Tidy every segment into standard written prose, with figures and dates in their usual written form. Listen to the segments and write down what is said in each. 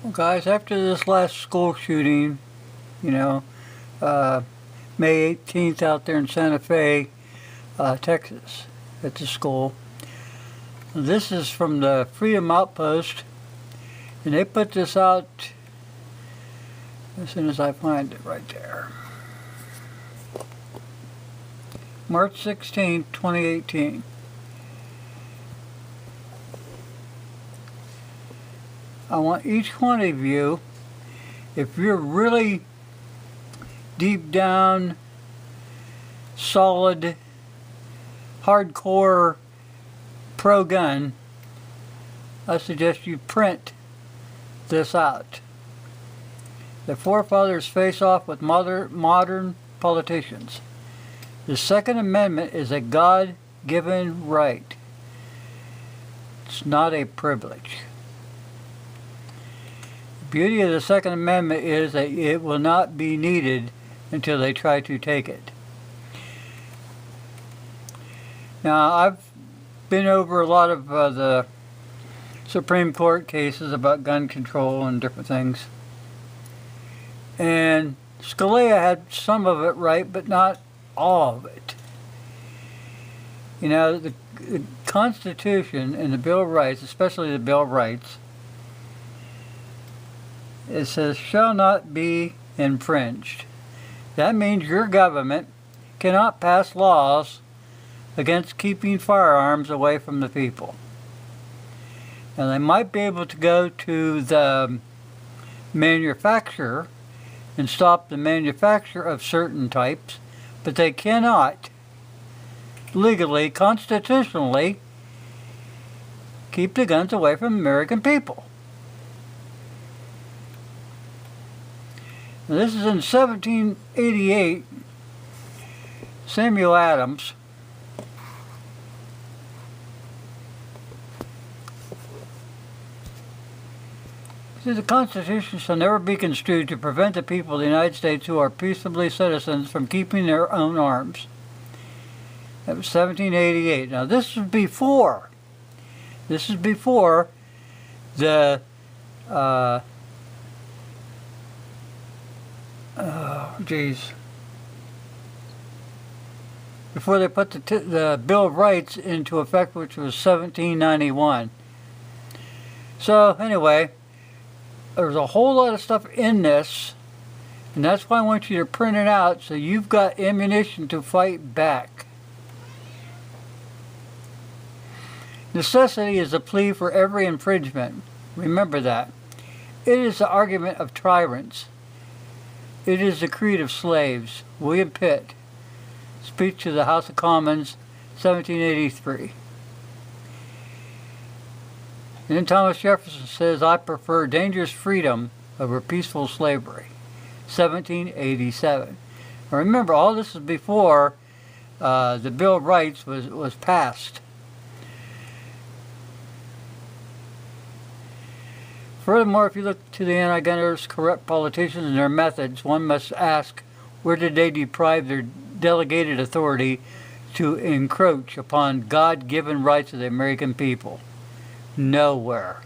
Well, guys, after this last school shooting, you know, uh, May 18th out there in Santa Fe, Texas, at the school. This is from the Freedom Outpost, and they put this out as soon as I find it right there. March 16th, 2018. I want each one of you, if you're really deep down, solid, hardcore pro-gun, I suggest you print this out. The forefathers face off with modern politicians. The Second Amendment is a God-given right. It's not a privilege. The beauty of the Second Amendment is that it will not be needed until they try to take it. Now, I've been over a lot of the Supreme Court cases about gun control and different things. And Scalia had some of it right, but not all of it. You know, the Constitution and the Bill of Rights, especially the Bill of Rights, it says shall not be infringed. That means your government cannot pass laws against keeping firearms away from the people. Now, they might be able to go to the manufacturer and stop the manufacture of certain types, but they cannot legally, constitutionally, keep the guns away from American people. Now, this is in 1788. Samuel Adams says the Constitution shall never be construed to prevent the people of the United States who are peaceably citizens from keeping their own arms. That was 1788. Now this is before the before they put the Bill of Rights into effect, which was 1791. So anyway, there's a whole lot of stuff in this, and that's why I want you to print it out so you've got ammunition to fight back. Necessity is a plea for every infringement. Remember that. It is the argument of tyrants. It is the creed of slaves. William Pitt, speech to the House of Commons, 1783. And then Thomas Jefferson says, I prefer dangerous freedom over peaceful slavery, 1787. Now remember, all this is before the Bill of Rights was passed. Furthermore, if you look to the anti-gunners, corrupt politicians, and their methods, one must ask, where did they deprive their delegated authority to encroach upon God-given rights of the American people? Nowhere.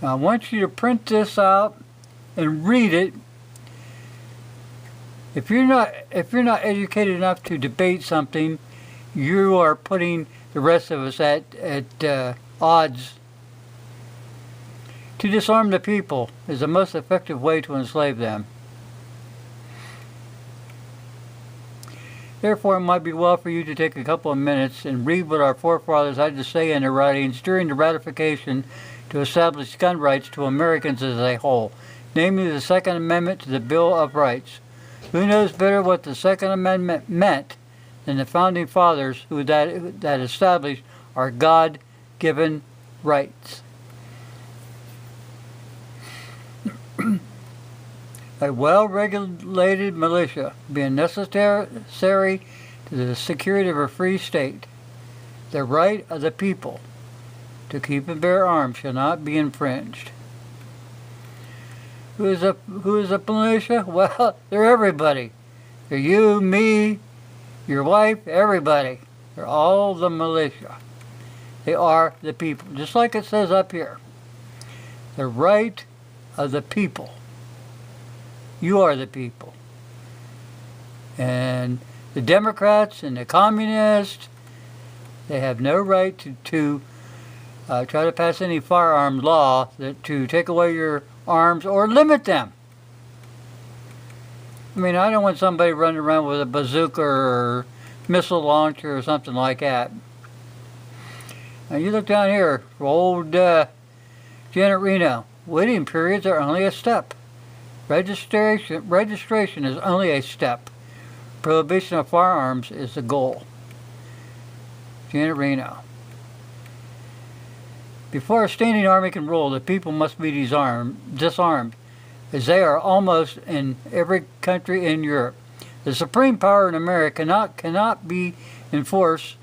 Now, I want you to print this out and read it. If you're not educated enough to debate something, you are putting the rest of us at odds. To disarm the people is the most effective way to enslave them. Therefore, it might be well for you to take a couple of minutes and read what our forefathers had to say in their writings during the ratification to establish gun rights to Americans as a whole, namely the Second Amendment to the Bill of Rights. Who knows better what the Second Amendment meant than the Founding Fathers that established our God-given rights? A well-regulated militia being necessary to the security of a free state. The right of the people to keep and bear arms shall not be infringed. Who is a militia? Well, they're everybody. They're you, me, your wife, everybody. They're all the militia. They are the people, just like it says up here. The right of the people. You are the people. And the Democrats and the communists, they have no right to try to pass any firearms law to take away your arms or limit them. I mean, I don't want somebody running around with a bazooka or missile launcher or something like that. Now you look down here for old Janet Reno. Waiting periods are only a step. Registration is only a step. Prohibition of firearms is the goal. Janet Reno. Before a standing army can rule, the people must be disarmed, as they are almost in every country in Europe. The supreme power in America cannot be enforced.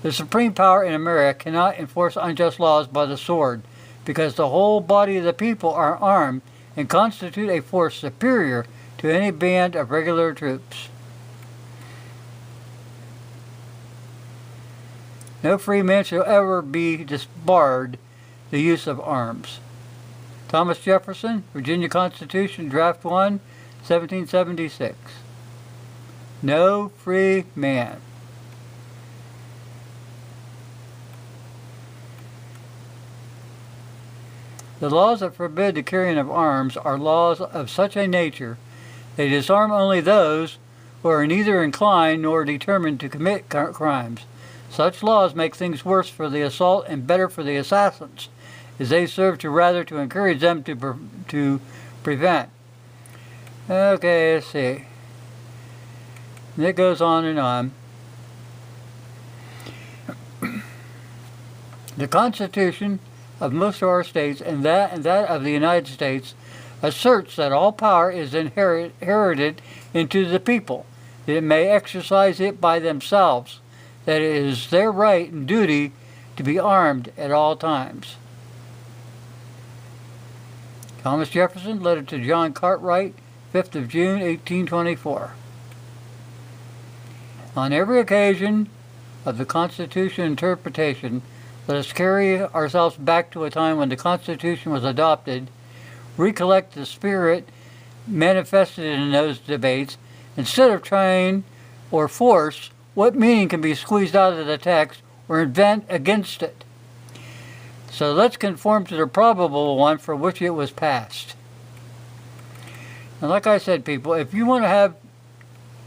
The supreme power in America cannot enforce unjust laws by the sword, because the whole body of the people are armed and constitute a force superior to any band of regular troops. No free man shall ever be disbarred the use of arms. Thomas Jefferson, Virginia Constitution, Draft 1, 1776. No free man. The laws that forbid the carrying of arms are laws of such a nature they disarm only those who are neither inclined nor determined to commit crimes. Such laws make things worse for the assault and better for the assassins, as they serve to encourage them to prevent. Okay, let's see. And it goes on and on. The Constitution of most of our states and that of the United States asserts that all power is inherited into the people, that it may exercise it by themselves, that it is their right and duty to be armed at all times. Thomas Jefferson, letter to John Cartwright, 5th of June, 1824. On every occasion of the Constitution interpretation, let us carry ourselves back to a time when the Constitution was adopted, recollect the spirit manifested in those debates, instead of trying or force what meaning can be squeezed out of the text or invent against it. So let's conform to the probable one for which it was passed. And like I said, people, if you want to have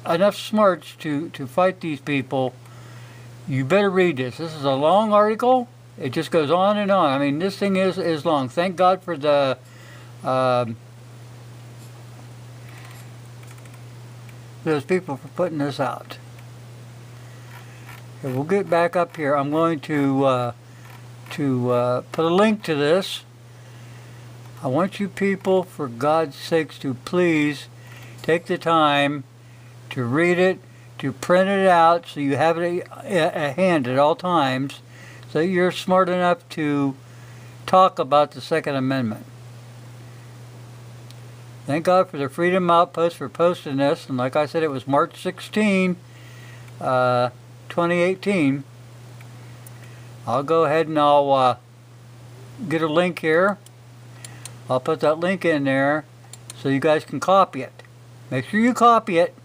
enough smarts to fight these people, you better read this. This is a long article. It just goes on and on. I mean, this thing is long. Thank God for the those people for putting this out. Okay, we'll get back up here. I'm going to put a link to this. I want you people, for God's sakes, to please take the time to read it, to print it out so you have it at hand at all times, so you're smart enough to talk about the Second Amendment. Thank God for the Freedom Outpost for posting this, and like I said, it was March 16, 2018. I'll go ahead and I'll get a link here. I'll put that link in there so you guys can copy it. Make sure you copy it.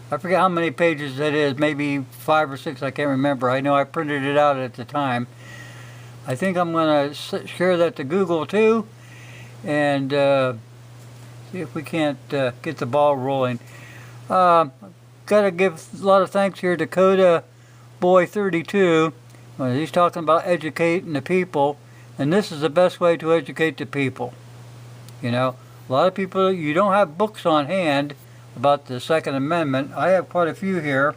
I forget how many pages that is, maybe 5 or 6, I can't remember. I know I printed it out at the time. I think I'm going to share that to Google too, and see if we can't get the ball rolling. Got to give a lot of thanks here to Dakota Boy 32. He's talking about educating the people, and this is the best way to educate the people. You know, a lot of people, you don't have books on hand about the Second Amendment. I have quite a few here,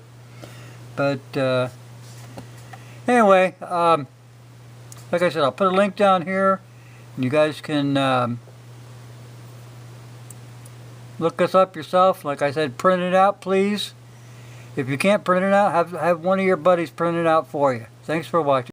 but anyway, like I said, I'll put a link down here, and you guys can look this up yourself. Like I said, print it out, please. If you can't print it out, have one of your buddies print it out for you. Thanks for watching.